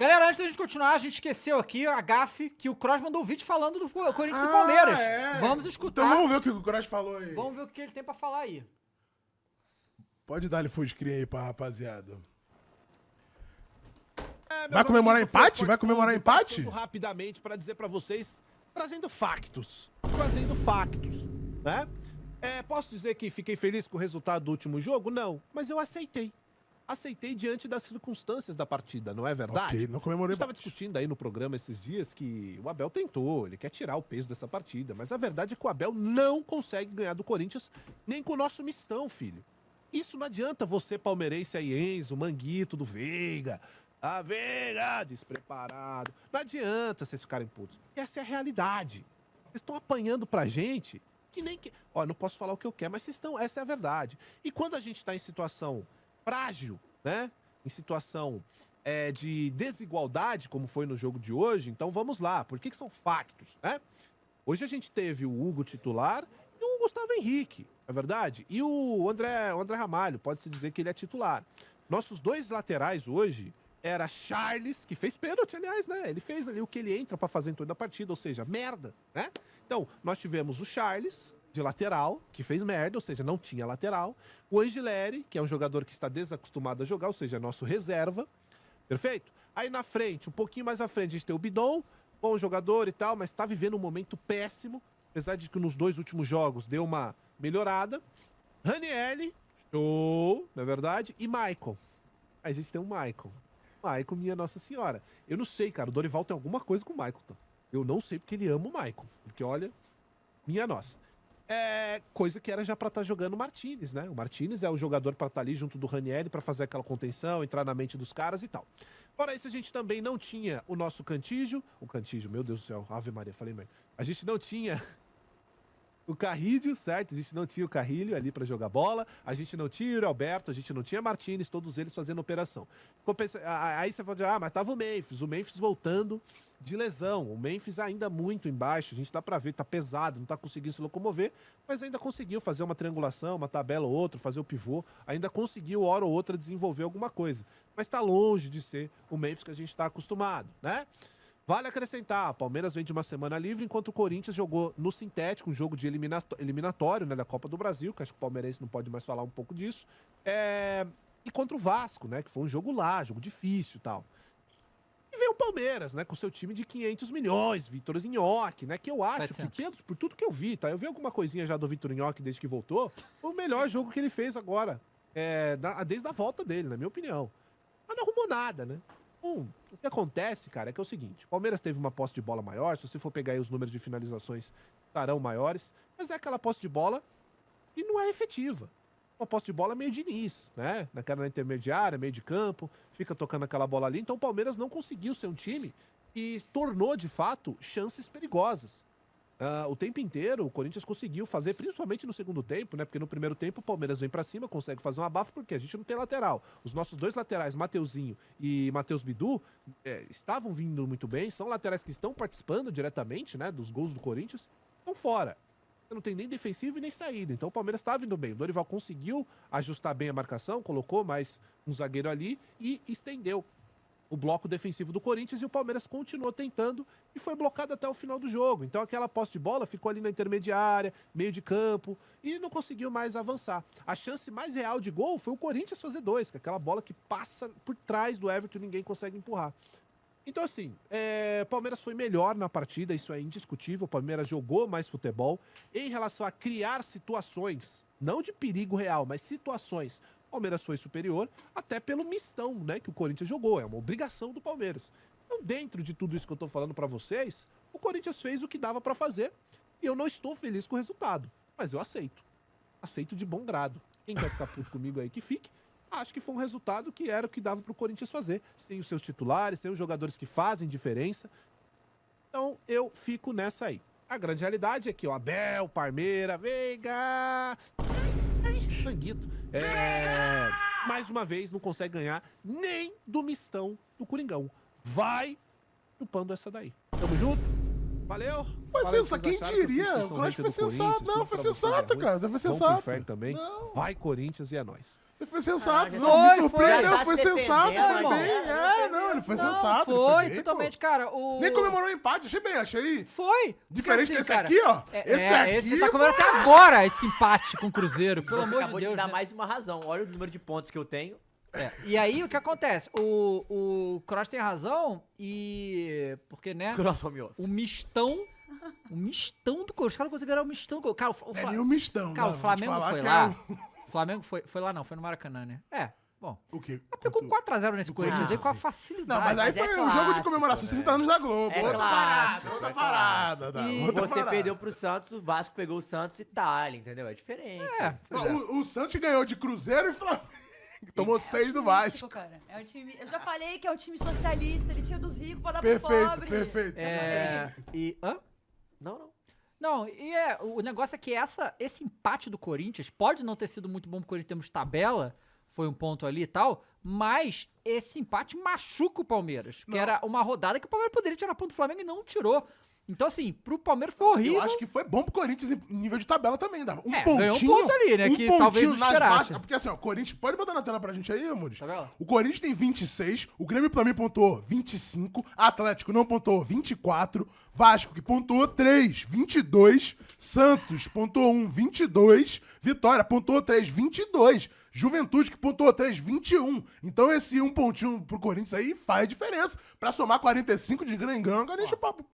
Galera, antes da gente continuar, a gente esqueceu aqui a gafe que o Cross mandou um vídeo falando do Corinthians e do Palmeiras. É. Vamos escutar. Então vamos ver o que o Cross falou aí. Vamos ver o que ele tem pra falar aí. Pode dar-lhe full screen aí pra rapaziada. Vai comemorar empate? Vai comemorar empate? Passando rapidamente para dizer para vocês, trazendo factos, né? Posso dizer que fiquei feliz com o resultado do último jogo? Não, mas eu aceitei. Aceitei diante das circunstâncias da partida, não é verdade? Ok, não comemorei. A gente estava discutindo aí no programa esses dias que o Abel tentou, ele quer tirar o peso dessa partida, mas a verdade é que o Abel não consegue ganhar do Corinthians nem com o nosso mistão, filho. Isso não adianta você, palmeirense aí, Enzo, Manguito, do Veiga, a Veiga, despreparado. Não adianta vocês ficarem putos. Essa é a realidade. Vocês estão apanhando pra gente que nem que... Ó, não posso falar o que eu quero, mas vocês estão... Essa é a verdade. E quando a gente tá em situação frágil, né? Em situação de desigualdade, como foi no jogo de hoje, então vamos lá. Por que são factos, né? Hoje a gente teve o Hugo titular e o Gustavo Henrique, é verdade? E o André Ramalho, pode-se dizer que ele é titular. Nossos dois laterais hoje era Charles, que fez pênalti, aliás, né? Ele fez ali o que ele entra pra fazer em toda a partida, ou seja, merda, né? Então, nós tivemos o Charles, de lateral, que fez merda, ou seja, não tinha lateral. O Angileri, que é um jogador que está desacostumado a jogar, ou seja, é nosso reserva. Perfeito? Aí na frente, um pouquinho mais à frente, a gente tem o Bidon, bom jogador e tal, mas está vivendo um momento péssimo, apesar de que nos dois últimos jogos deu uma melhorada. Ranieri, show, não é verdade? E Maicon. Aí a gente tem o Maicon. Maicon, minha Nossa Senhora. Eu não sei, cara, o Dorival tem alguma coisa com o Maicon, tá? Eu não sei porque ele ama o Maicon, porque olha, minha nossa. Coisa que era já pra estar jogando o Martínez, né? O Martínez é o jogador pra estar ali junto do Ranieri pra fazer aquela contenção, entrar na mente dos caras e tal. Fora isso, a gente também não tinha o nosso Cantígio. O Cantígio, meu Deus do céu, Ave Maria, falei bem. A gente não tinha o Carrilho, certo? A gente não tinha o Carrilho ali pra jogar bola. A gente não tinha o Alberto, a gente não tinha Martínez, todos eles fazendo operação. Aí você fala, mas tava o Memphis voltando de lesão. O Memphis ainda muito embaixo, a gente dá pra ver, tá pesado, não tá conseguindo se locomover, mas ainda conseguiu fazer uma triangulação, uma tabela ou outra, fazer o pivô, ainda conseguiu, hora ou outra, desenvolver alguma coisa. Mas tá longe de ser o Memphis que a gente tá acostumado, né? Vale acrescentar, o Palmeiras vem de uma semana livre, enquanto o Corinthians jogou no sintético, um jogo de eliminatório, né, da Copa do Brasil, que acho que o palmeirense não pode mais falar um pouco disso, e contra o Vasco, né, que foi um jogo lá, jogo difícil e tal. E veio o Palmeiras, né, com seu time de 500 milhões, Vitor Nhoque, né, que eu acho que, por tudo que eu vi, tá, eu vi alguma coisinha já do Vitor Nhoque desde que voltou, foi o melhor jogo que ele fez agora, desde a volta dele, na minha opinião. Mas não arrumou nada, né? O que acontece, cara, é que é o seguinte, o Palmeiras teve uma posse de bola maior, se você for pegar aí os números de finalizações, estarão maiores, mas é aquela posse de bola que não é efetiva. Uma posse de bola meio Diniz, né? Naquela intermediária, meio de campo, fica tocando aquela bola ali. Então o Palmeiras não conseguiu ser um time e tornou, de fato, chances perigosas. O tempo inteiro o Corinthians conseguiu fazer, principalmente no segundo tempo, né? Porque no primeiro tempo o Palmeiras vem pra cima, consegue fazer um abafo, porque a gente não tem lateral. Os nossos dois laterais, Mateuzinho e Matheus Bidu, estavam vindo muito bem, são laterais que estão participando diretamente, né? Dos gols do Corinthians, estão fora. Não tem nem defensivo e nem saída. Então o Palmeiras está vindo bem. O Dorival conseguiu ajustar bem a marcação, colocou mais um zagueiro ali e estendeu o bloco defensivo do Corinthians e o Palmeiras continuou tentando e foi blocado até o final do jogo. Então aquela posse de bola ficou ali na intermediária, meio de campo e não conseguiu mais avançar. A chance mais real de gol foi o Corinthians fazer 2, que é aquela bola que passa por trás do Everton e ninguém consegue empurrar. Então assim, o Palmeiras foi melhor na partida, isso é indiscutível, o Palmeiras jogou mais futebol. Em relação a criar situações, não de perigo real, mas situações, o Palmeiras foi superior, até pelo mistão, né, que o Corinthians jogou, é uma obrigação do Palmeiras. Então dentro de tudo isso que eu tô falando pra vocês, o Corinthians fez o que dava pra fazer, e eu não estou feliz com o resultado, mas eu aceito. Aceito de bom grado. Quem quer ficar puto comigo aí que fique. Acho que foi um resultado que era o que dava pro Corinthians fazer. Sem os seus titulares, sem os jogadores que fazem diferença. Então, eu fico nessa aí. A grande realidade é que o Abel, Parmeira, Veiga... Manguito. Mais uma vez, não consegue ganhar nem do mistão do Coringão. Vai chupando essa daí. Tamo junto? Valeu! Foi sensato, quem diria? Eu acho que foi sensato. Não, foi sensato, cara. Foi sensato. Também. Vai, Corinthians, e é nóis. Ele foi sensato, Caraca, não, me foi, surpreendeu, já tá foi se sensato defendendo, também. irmão. Não, ele foi Não, sensato. ele foi, bem, totalmente, pô. cara. O... Nem comemorou o empate, achei Foi. diferente Porque, assim, desse cara, aqui, ó. Esse tá comendo até agora, esse empate com o Cruzeiro, pelo Você amor de acabou de Deus. me dar né? mais uma razão. Olha o número de pontos que eu tenho. E aí, o que acontece? O Kroos tem razão e... Porque, né? Cross home office. O mistão do Corinthians. Os caras conseguiram o mistão do Cara, É nem o mistão. Cara, né? o Vou te Flamengo falar foi que lá. é O Flamengo foi lá, não. Foi no Maracanã, né? Bom. O quê? Pegou 4x0 nesse Corinthians aí com a sim. facilidade. Não, mas aí Mas é foi um jogo de clássico, comemoração, né? 60 anos da Globo. É outra clássico, parada, outra é parada. E outra Você parada. perdeu pro Santos, o Vasco pegou o Santos e Itália, entendeu? É diferente. Não, o Santos ganhou de Cruzeiro e Flamengo. Tomou 6 do Vasco. Cara. É um time, eu já falei que é um time socialista, ele tira dos ricos pra dar pro Perfeito, pobre. perfeito. Hã? Não. Não, o negócio é que esse empate do Corinthians pode não ter sido muito bom pro Corinthians em termos de tabela, foi um ponto ali e tal, mas esse empate machuca o Palmeiras, que era uma rodada que o Palmeiras poderia tirar ponto do Flamengo e não tirou. Então, assim, pro Palmeiras foi horrível. Eu acho que foi bom pro Corinthians em nível de tabela também. Dava um ganhou um pontinho. ponto ali, né, que pontinho talvez não nas esperasse. baixas. Porque assim, ó, Corinthians... Pode botar na tela pra gente aí, Muris? Tabela? O Corinthians tem 26, o Grêmio também pontuou 25, Atlético não pontuou 24, Vasco que pontuou 3, 22, Santos pontuou 1, 22, Vitória pontuou 3, 22, Juventude que pontuou 3, 21. Então esse um pontinho pro Corinthians aí faz diferença. Pra somar 45 de grão em grão, a gente